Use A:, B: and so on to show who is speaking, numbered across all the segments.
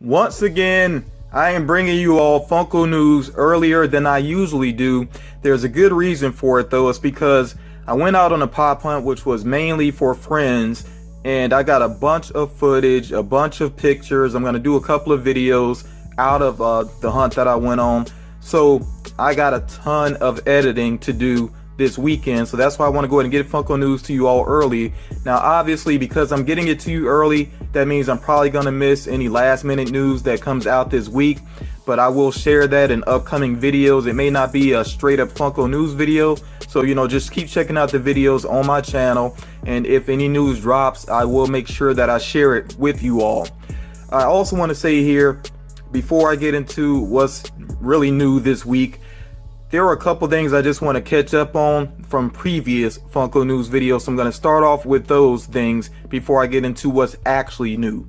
A: Once again, I am bringing you all Funko news earlier than I usually do. There's a good reason for it though. It's because I went out on a pop hunt, which was mainly for friends, and I got a bunch of footage, a bunch of pictures. I'm going to do a couple of videos out of the hunt that I went on. So I got a ton of editing to do this weekend, so that's why I want to go ahead and get Funko news to you all early. Now obviously, because I'm getting it to you early, that means I'm probably going to miss any last minute news that comes out this week, but I will share that in upcoming videos. It may not be a straight up Funko news video, so just keep checking out the videos on my channel, and if any news drops, I will make sure that I share it with you all. I also want to say here, before I get into what's really new this week, there are a couple things I just want to catch up on from previous Funko news videos, so I'm going to start off with those things before I get into what's actually new.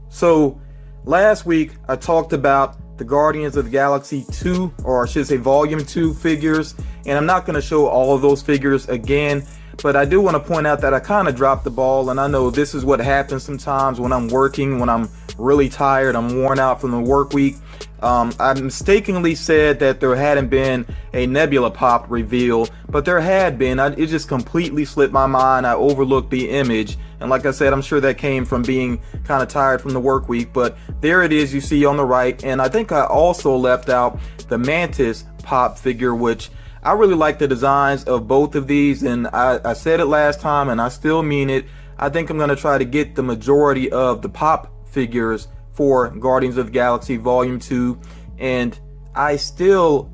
A: So last week I talked about the Guardians of the Galaxy 2, or I should say Volume 2 figures, and I'm not going to show all of those figures again, but I do want to point out that I kind of dropped the ball, and I know this is what happens sometimes when I'm working, when I'm really tired, I'm worn out from the work week. I mistakenly said that there hadn't been a Nebula Pop reveal, but there had been. It just completely slipped my mind. I overlooked the image, and like I said, I'm sure that came from being kind of tired from the work week, but there it is, you see on the right. And I think I also left out the Mantis Pop figure, which I really like the designs of both of these, and I said it last time and I still mean it. I think I'm going to try to get the majority of the Pop figures for Guardians of the Galaxy Volume 2, and I still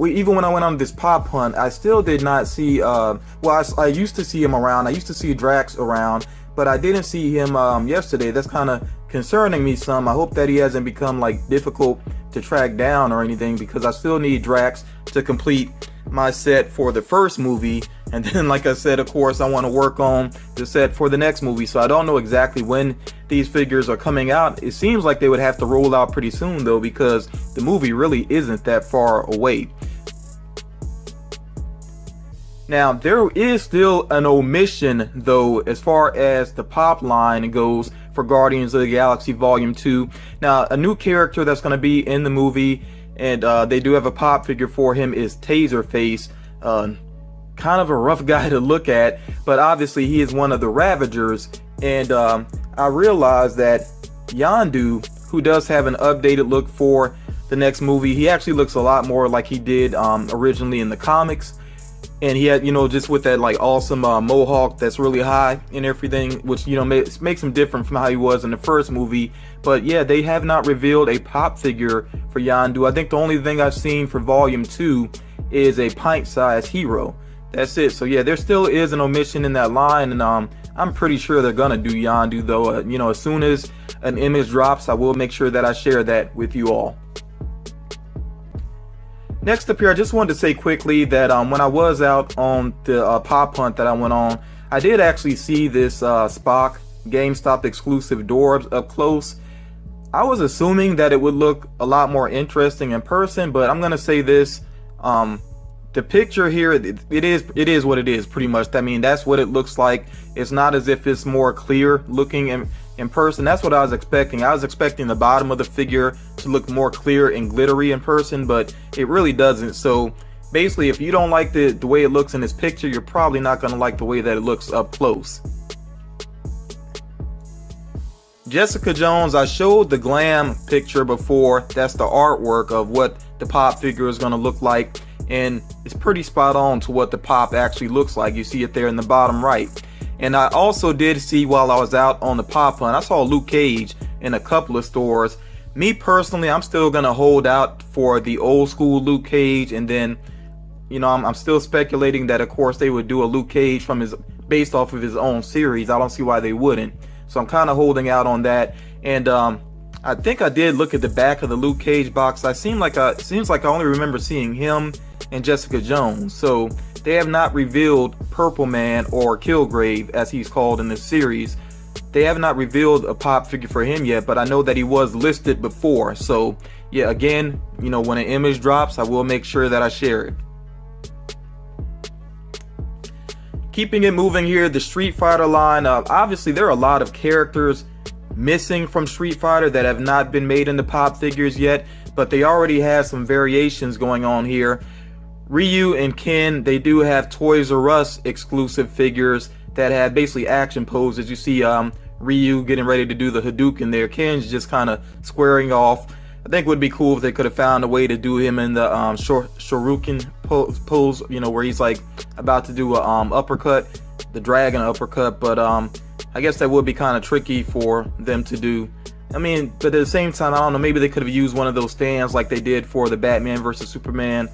A: even when I went on this pop hunt, I still did not see I used to see him around. I used to see Drax around, but I didn't see him yesterday. That's kind of concerning me some. I hope that he hasn't become like difficult to track down or anything, because I still need Drax to complete my set for the first movie, and then like I said, of course, I want to work on the set for the next movie. So I don't know exactly when these figures are coming out. It seems like they would have to roll out pretty soon though, because the movie really isn't that far away. Now there is still an omission though as far as the Pop line goes for Guardians of the Galaxy Volume 2. Now a new character that's going to be in the movie, and they do have a Pop figure for him, is Taserface. Kind of a rough guy to look at, but obviously he is one of the Ravagers, and I realized that Yondu, who does have an updated look for the next movie, he actually looks a lot more like he did originally in the comics, and he had, just with that like awesome mohawk that's really high and everything, which makes him different from how he was in the first movie. But yeah, they have not revealed a Pop figure for Yondu. I think the only thing I've seen for Volume 2 is a pint-sized hero. That's it. So yeah, there still is an omission in that line, and I'm pretty sure they're gonna do Yondu though. As soon as an image drops, I will make sure that I share that with you all. Next up here, I just wanted to say quickly that when I was out on the pop hunt that I went on, I did actually see this Spock GameStop exclusive Dorbs up close. I was assuming that it would look a lot more interesting in person, but I'm gonna say this. The picture here, it is what it is, pretty much. I mean, that's what it looks like. It's not as if it's more clear looking in person. That's what I was expecting. I was expecting the bottom of the figure to look more clear and glittery in person, but it really doesn't. So basically, if you don't like the way it looks in this picture, you're probably not going to like the way that it looks up close. Jessica Jones, I showed the glam picture before. That's the artwork of what the Pop figure is going to look like, and it's pretty spot on to what the Pop actually looks like. You see it there in the bottom right. And I also did see, while I was out on the pop hunt, I saw Luke Cage in a couple of stores. Me personally, I'm still gonna hold out for the old school Luke Cage, and then I'm still speculating that of course they would do a Luke Cage from based off of his own series. I don't see why they wouldn't, so I'm kind of holding out on that. And I think I did look at the back of the Luke Cage box. Seems like I only remember seeing him and Jessica Jones. So they have not revealed Purple Man, or Kilgrave as he's called in the series. They have not revealed a Pop figure for him yet, but I know that he was listed before. So yeah, again, when an image drops, I will make sure that I share it. Keeping it moving here, the Street Fighter line, obviously there are a lot of characters missing from Street Fighter that have not been made into pop figures yet, but they already have some variations going on here. Ryu and Ken, they do have Toys R Us exclusive figures that have basically action poses. You see Ryu getting ready to do the Hadouken there. Ken's just kind of squaring off. I think it would be cool if they could have found a way to do him in the Shoryuken pose, you know, where he's like about to do a uppercut, the dragon uppercut, but I guess that would be kind of tricky for them to do. I mean, but at the same time, I don't know, maybe they could have used one of those stands like they did for the Batman versus Superman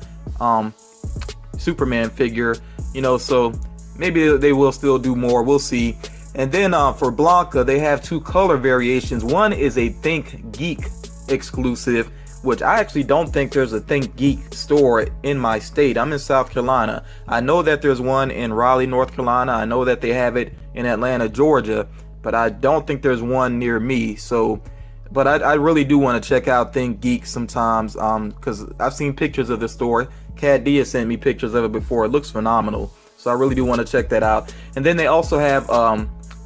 A: figure, you know, so maybe they will still do more, we'll see. And then for Blanca, they have two color variations. One is a Think Geek exclusive, which I actually don't think there's a Think Geek store in my state. I'm in South Carolina. I know that there's one in Raleigh, North Carolina. I know that they have it in Atlanta, Georgia, but I don't think there's one near me. So, but I really do want to check out Think Geek sometimes, because I've seen pictures of the store. Cat D has sent me pictures of it before. It looks phenomenal. So I really do want to check that out. And then they also have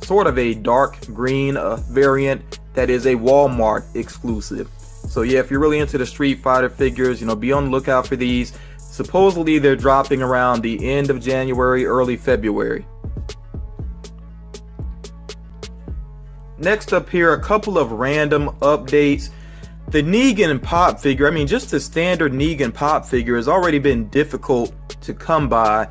A: sort of a dark green variant that is a Walmart exclusive. So yeah, if you're really into the Street Fighter figures, you know, be on the lookout for these. Supposedly they're dropping around the end of January, early February. Next up here, a couple of random updates. The Negan pop figure, I mean, just the standard Negan pop figure has already been difficult to come by,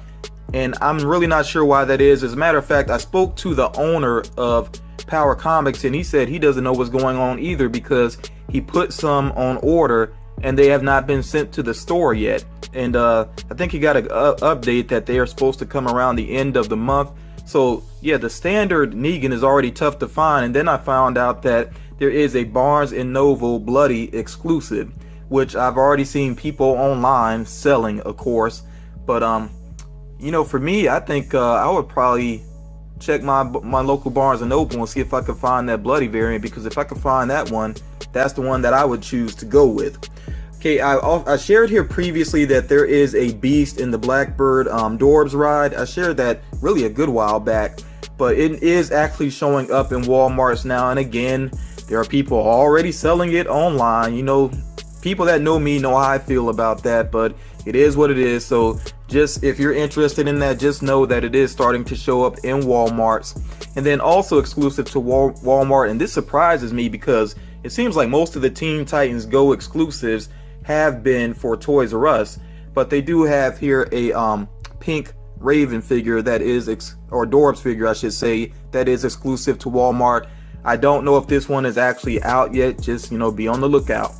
A: and I'm really not sure why that is. As a matter of fact, I spoke to the owner of Power Comics, and he said he doesn't know what's going on either, because he put some on order and they have not been sent to the store yet. And I think he got an update that they are supposed to come around the end of the month. So yeah, the standard Negan is already tough to find. And then I found out that there is a Barnes & Noble Bloody exclusive, which I've already seen people online selling, of course. But you know, for me, I think I would probably check my local Barnes & Noble and see if I could find that Bloody variant, because if I could find that one, that's the one that I would choose to go with. Okay, I shared here previously that there is a Beast in the Blackbird Dorbs ride. I shared that really a good while back, but it is actually showing up in Walmarts now. And again, there are people already selling it online. You know, people that know me know how I feel about that, but it is what it is. So just if you're interested in that, just know that it is starting to show up in Walmarts. And then also exclusive to Walmart, and this surprises me because it seems like most of the Teen Titans Go exclusives have been for Toys R Us, but they do have here a pink Raven figure that is, or Dorbs figure I should say, that is exclusive to Walmart. I don't know if this one is actually out yet. Just, you know, be on the lookout.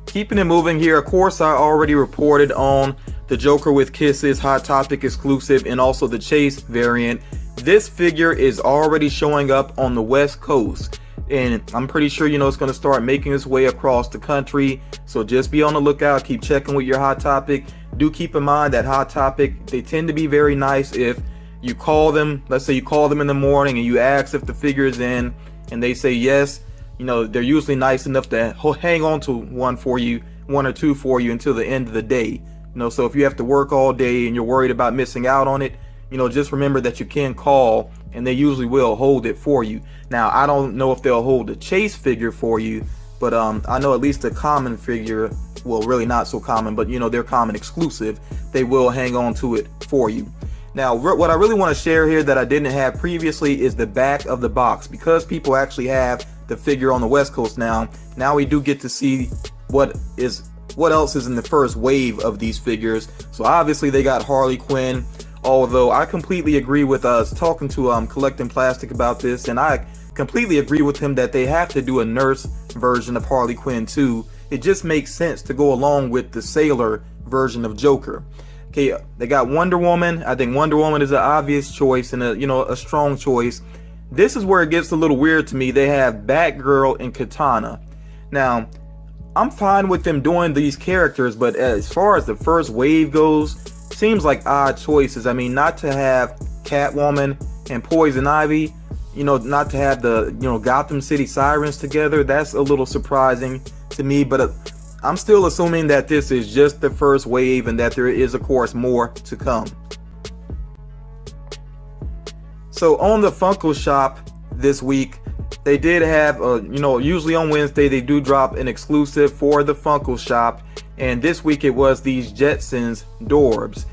A: Keeping it moving here, of course, I already reported on the Joker with Kisses Hot Topic exclusive and also the Chase variant. This figure is already showing up on the West Coast, and I'm pretty sure, you know, it's going to start making its way across the country. So just be on the lookout. Keep checking with your Hot Topic. Do keep in mind that Hot Topic, they tend to be very nice. If you call them, let's say you call them in the morning and you ask if the figure is in and they say yes, you know, they're usually nice enough to hang on to one or two for you until the end of the day. You know, so if you have to work all day and you're worried about missing out on it, you know, just remember that you can call and they usually will hold it for you. Now, I don't know if they'll hold the Chase figure for you, but I know at least the common figure, well, really not so common, but you know, they're common exclusive, they will hang on to it for you. Now, what I really want to share here that I didn't have previously is the back of the box, because people actually have the figure on the West Coast now. Now we do get to see what else is in the first wave of these figures. So obviously they got Harley Quinn, although I completely agree with us talking to Collecting Plastic about this, and I completely agree with him that they have to do a nurse version of Harley Quinn too. It just makes sense to go along with the sailor version of Joker. Okay, they got Wonder Woman. I think Wonder Woman is an obvious choice and a strong choice. This is where it gets a little weird to me. They have Batgirl and Katana. Now, I'm fine with them doing these characters, but as far as the first wave goes, seems like odd choices. I mean, not to have Catwoman and Poison Ivy, you know, not to have the, you know, Gotham City Sirens together. That's a little surprising to me, but I'm still assuming that this is just the first wave and that there is, of course, more to come. So on the Funko Shop this week, they did have, usually on Wednesday they do drop an exclusive for the Funko Shop, and this week it was these Jetsons Dorbs.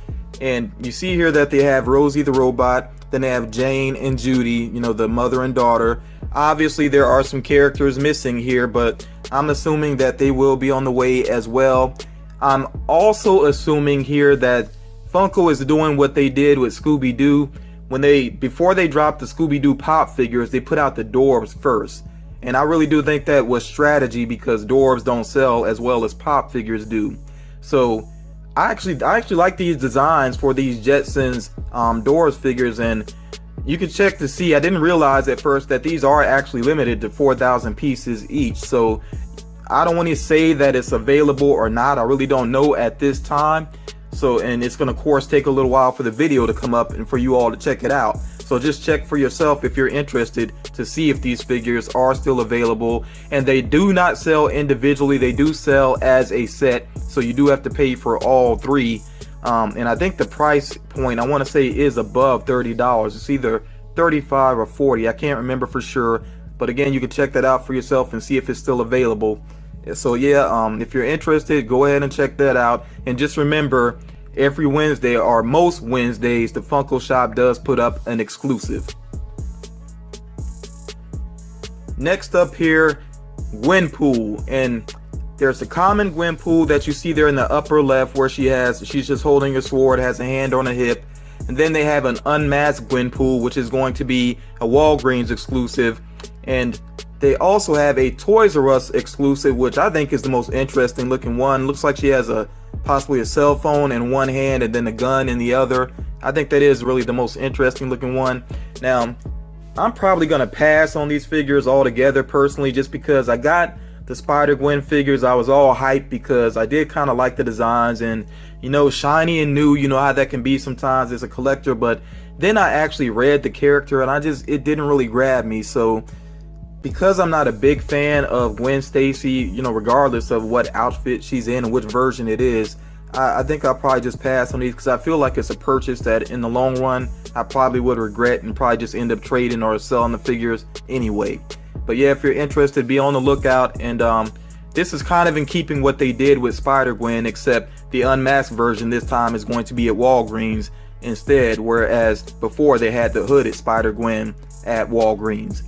A: And you see here that they have Rosie the robot, then they have Jane and Judy, the mother and daughter. Obviously there are some characters missing here, but I'm assuming that they will be on the way as well. I'm also assuming here that Funko is doing what they did with Scooby-Doo. Before they dropped the Scooby-Doo pop figures, they put out the Dorbs first. And I really do think that was strategy, because Dorbs don't sell as well as pop figures do. So I actually like these designs for these Jetsons Dorbs figures, and you can check to see. I didn't realize at first that these are actually limited to 4,000 pieces each. So I don't want to say that it's available or not. I really don't know at this time. So, and it's going to, of course, take a little while for the video to come up and for you all to check it out. So just check for yourself if you're interested to see if these figures are still available. And they do not sell individually. They do sell as a set. So you do have to pay for all three. And I think the price point, I want to say, is above $30. It's either 35 or 40. I can't remember for sure. But again, you can check that out for yourself and see if it's still available. So yeah, if you're interested, go ahead and check that out. And just remember, every Wednesday, or most Wednesdays, the Funko Shop does put up an exclusive. Next up here, Winpool. And there's a common Winpool that you see there in the upper left, where she's just holding a sword, has a hand on a hip. And then they have an unmasked Winpool, which is going to be a Walgreens exclusive. And they also have a Toys R Us exclusive, which I think is the most interesting looking one. Looks like she has possibly a cell phone in one hand and then a gun in the other. I think that is really the most interesting looking one. Now, I'm probably going to pass on these figures altogether personally, just because I got the Spider-Gwen figures. I was all hyped because I did kind of like the designs, and shiny and new, how that can be sometimes as a collector. But then I actually read the character and it didn't really grab me. So because I'm not a big fan of Gwen Stacy, regardless of what outfit she's in and which version it is, I think I'll probably just pass on these, because I feel like it's a purchase that in the long run I probably would regret and probably just end up trading or selling the figures anyway. But yeah, if you're interested, be on the lookout. And this is kind of in keeping what they did with Spider-Gwen, except the unmasked version this time is going to be at Walgreens instead, whereas before they had the hooded Spider-Gwen at Walgreens.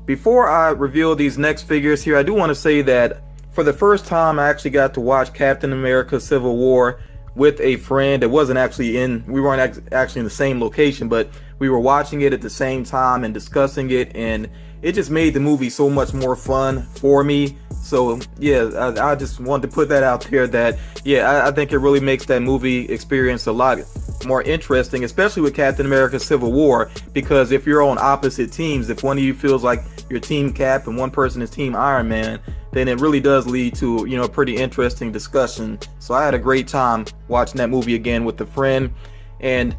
A: Before I reveal these next figures here, I do want to say that for the first time I actually got to watch Captain America Civil War with a friend. It wasn't actually we weren't actually in the same location, but we were watching it at the same time and discussing it, and it just made the movie so much more fun for me. So yeah, I just wanted to put that out there, that yeah, I think it really makes that movie experience a lot more interesting, especially with Captain America Civil War, because if you're on opposite teams, if one of you feels like you're Team Cap and one person is Team Iron Man, then it really does lead to a pretty interesting discussion. So I had a great time watching that movie again with a friend. And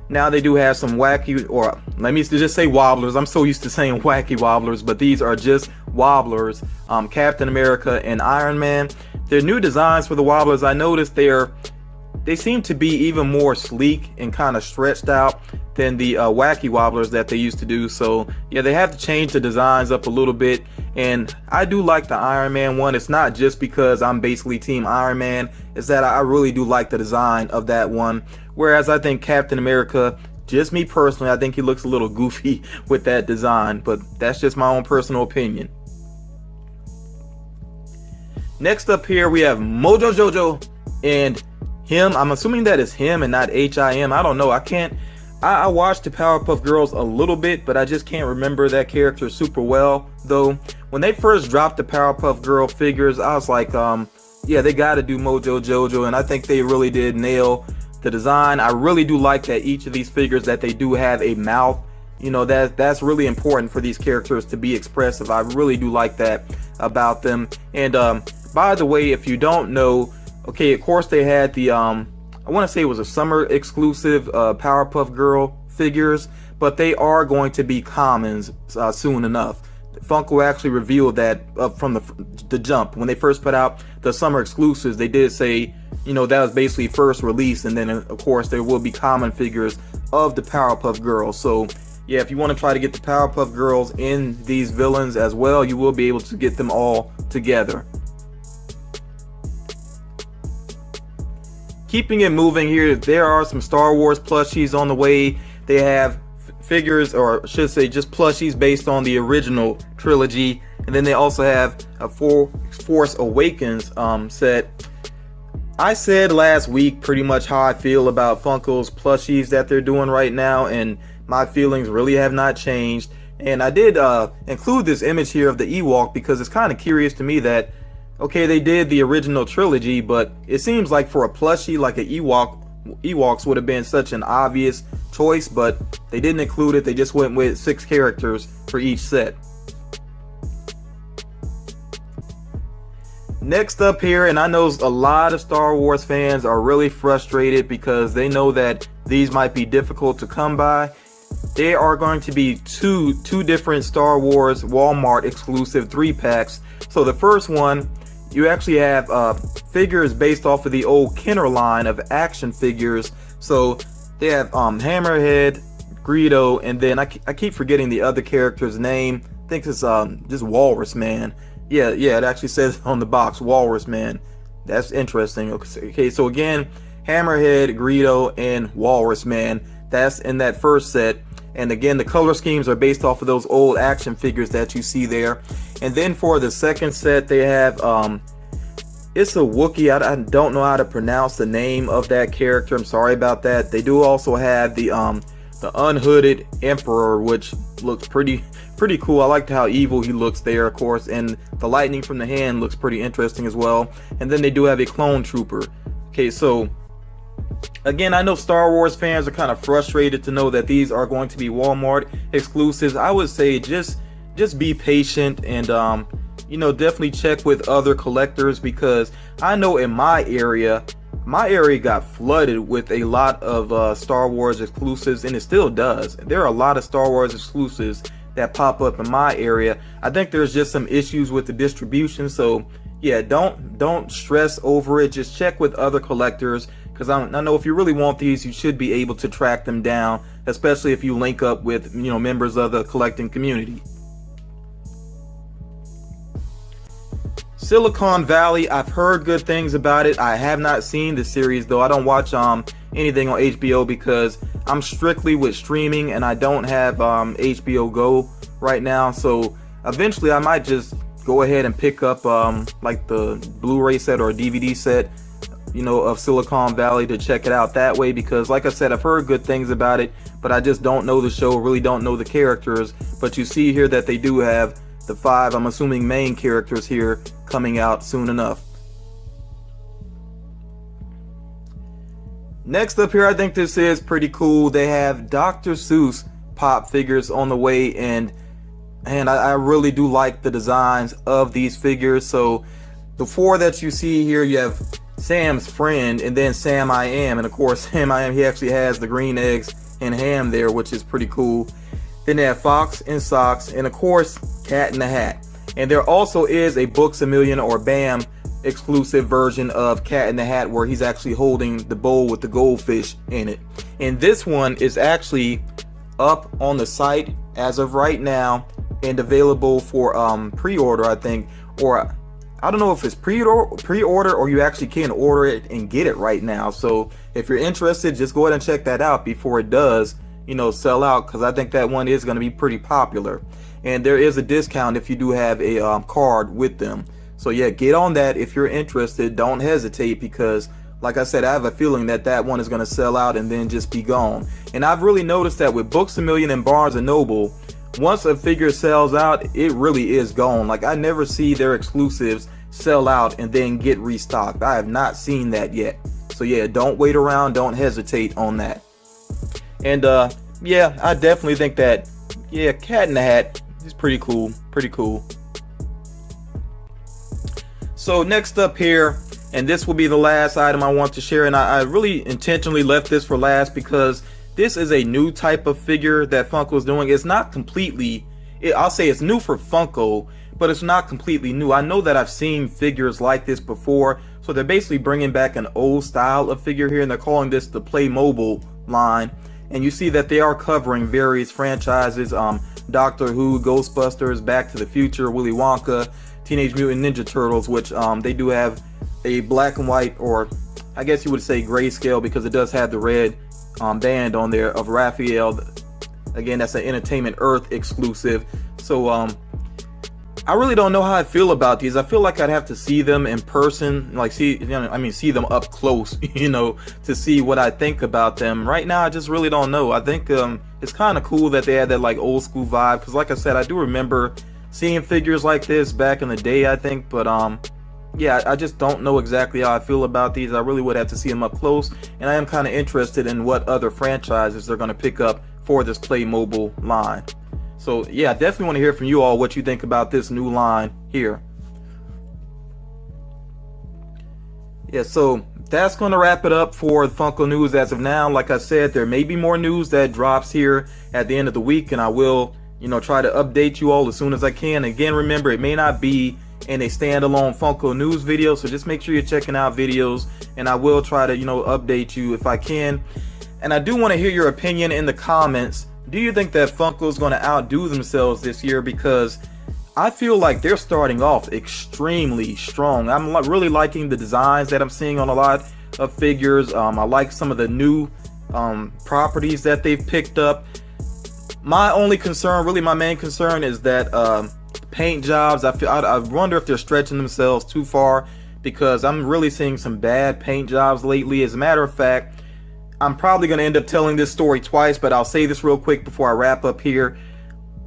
A: now they do have some wacky, or let me just say Wobblers. I'm so used to saying wacky Wobblers, but these are just Wobblers, Captain America and Iron Man. Their new designs for the Wobblers, I noticed they seem to be even more sleek and kind of stretched out than the wacky Wobblers that they used to do. So yeah, they have to change the designs up a little bit. And I do like the Iron Man one. It's not just because I'm basically Team Iron Man, it's that I really do like the design of that one. Whereas I think Captain America, just me personally, I think he looks a little goofy with that design, but that's just my own personal opinion. Next up here we have Mojo Jojo and him. I'm assuming that is him and not H-I-M. I don't know. I watched the Powerpuff Girls a little bit, but I just can't remember that character super well. Though when they first dropped the Powerpuff Girl figures, I was like, yeah, they got to do Mojo Jojo, and I think they really did nail the design. I really do like that each of these figures, that they do have a mouth. That's really important for these characters to be expressive. I really do like that about them. And by the way, if you don't know, okay, of course they had the I want to say it was a summer exclusive Powerpuff Girl figures, but they are going to be commons soon enough. Funko actually revealed that from the jump. When they first put out the summer exclusives, they did say that was basically first released, and then of course there will be common figures of the Powerpuff Girls. So yeah, if you want to try to get the Powerpuff Girls in these villains as well, you will be able to get them all together. Keeping it moving here, there are some Star Wars plushies on the way. They have figures, or I should say just plushies based on the original trilogy, and then they also have a Force Awakens set. I said last week pretty much how I feel about Funko's plushies that they're doing right now, and my feelings really have not changed. And I did include this image here of the Ewok because it's kind of curious to me that, okay, they did the original trilogy, but it seems like for a plushie like an Ewoks would have been such an obvious choice, but they didn't include it. They just went with 6 characters for each set. Next up here, and I know a lot of Star Wars fans are really frustrated because they know that these might be difficult to come by. There are going to be two different Star Wars Walmart exclusive 3-packs. So the first one, you actually have figures based off of the old Kenner line of action figures. So they have Hammerhead, Greedo, and then I keep forgetting the other character's name. I think it's just Walrus Man. Yeah, it actually says on the box, Walrus Man. That's interesting. Okay, so again, Hammerhead, Greedo, and Walrus Man. That's in that first set. And again, the color schemes are based off of those old action figures that you see there. And then for the second set, they have it's a Wookiee. I don't know how to pronounce the name of that character. I'm sorry about that. They do also have the unhooded Emperor, which looks pretty cool. I liked how evil he looks there, of course, and the lightning from the hand looks pretty interesting as well. And then they do have a clone trooper. Okay, so again, I know Star Wars fans are kind of frustrated to know that these are going to be Walmart exclusives. I would say just be patient and definitely check with other collectors, because I know in my area got flooded with a lot of Star Wars exclusives, and it still does. There are a lot of Star Wars exclusives that pop up in my area. I think there's just some issues with the distribution, so yeah, don't stress over it. Just check with other collectors, because I know if you really want these, you should be able to track them down, especially if you link up with members of the collecting community. Silicon Valley, I've heard good things about it. I have not seen the series though. I don't watch anything on HBO because I'm strictly with streaming and I don't have HBO Go right now. So eventually I might just go ahead and pick up like the Blu-ray set or DVD set, of Silicon Valley to check it out that way, because like I said, I've heard good things about it, but I just don't know the show, really don't know the characters. But you see here that they do have the 5, I'm assuming, main characters here coming out soon enough. Next up here, I think this is pretty cool. They have Dr. Seuss pop figures on the way, and I really do like the designs of these figures. So the 4 that you see here, you have Sam's friend, and then Sam I Am, and of course Sam I Am, he actually has the green eggs and ham there, which is pretty cool. Then they have Fox and Socks, and of course Cat in the Hat. And there also is a Books-A-Million or BAM exclusive version of Cat in the Hat where he's actually holding the bowl with the goldfish in it. And this one is actually up on the site as of right now and available for pre-order, I think, or I don't know if it's pre-order or you actually can order it and get it right now. So if you're interested, just go ahead and check that out before it does sell out, because I think that one is going to be pretty popular. And there is a discount if you do have a card with them. So yeah, get on that if you're interested. Don't hesitate, because like I said, I have a feeling that one is going to sell out and then just be gone. And I've really noticed that with Books-A-Million and Barnes & Noble, once a figure sells out, it really is gone. Like, I never see their exclusives sell out and then get restocked. I have not seen that yet. So yeah, don't wait around, don't hesitate on that. And yeah, I definitely think that, yeah, Cat in the Hat is pretty cool. So next up here, and this will be the last item I want to share, and I really intentionally left this for last because this is a new type of figure that Funko is doing. It's not completely, I'll say it's new for Funko, but it's not completely new. I know that I've seen figures like this before, so So they're basically bringing back an old style of figure here, and they're calling this the Playmobil line. And you see that they are covering various franchises, Doctor Who, Ghostbusters, Back to the Future, Willy Wonka, Teenage Mutant Ninja Turtles, which they do have a black and white, or I guess you would say grayscale, because it does have the red band on there of Raphael. Again, that's an Entertainment Earth exclusive. So I really don't know how I feel about these. I feel like I'd have to see them in person, like see them up close, to see what I think about them. Right now, I just really don't know. I think it's kind of cool that they had that like old school vibe, because like I said, I do remember seeing figures like this back in the day, I think. But yeah, I just don't know exactly how I feel about these. I really would have to see them up close, and I am kind of interested in what other franchises they're going to pick up for this Playmobil line. So yeah, I definitely want to hear from you all what you think about this new line here. Yeah, so that's going to wrap it up for the Funko news as of now. Like I said, there may be more news that drops here at the end of the week, and I will, try to update you all as soon as I can. Again, remember, it may not be in a standalone Funko news video, so just make sure you're checking out videos, and I will try to, update you if I can. And I do want to hear your opinion in the comments. Do you think that Funko's going to outdo themselves this year? Because I feel like they're starting off extremely strong. I'm really liking the designs that I'm seeing on a lot of figures. I like some of the new properties that they've picked up. My only concern, really my main concern, is that paint jobs. I wonder if they're stretching themselves too far, because I'm really seeing some bad paint jobs lately. As a matter of fact, I'm probably going to end up telling this story twice, but I'll say this real quick before I wrap up here.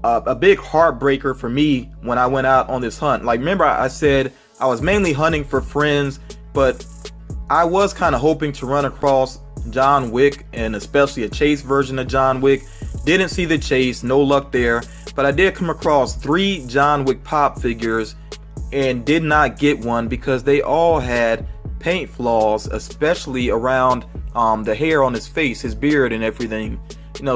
A: A big heartbreaker for me when I went out on this hunt. Like, remember I said I was mainly hunting for friends, but I was kind of hoping to run across John Wick, and especially a chase version of John Wick. Didn't see the chase, no luck there, but I did come across 3 John Wick pop figures and did not get one because they all had paint flaws, especially around the hair on his face, his beard and everything,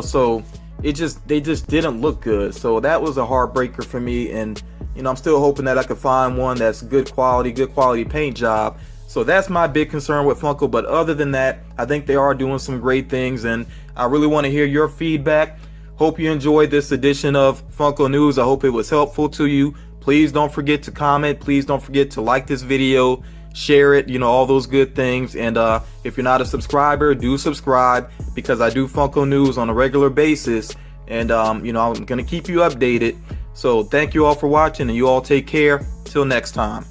A: so they just didn't look good. So that was a heartbreaker for me, and I'm still hoping that I could find one that's good quality paint job. So that's my big concern with Funko. But other than that, I think they are doing some great things, and I really want to hear your feedback. Hope you enjoyed this edition of Funko News. I hope it was helpful to you. Please don't forget to comment. Please don't forget to like this video, share it, all those good things. And if you're not a subscriber, do subscribe, because I do Funko News on a regular basis, and I'm gonna keep you updated. So thank you all for watching, and you all take care till next time.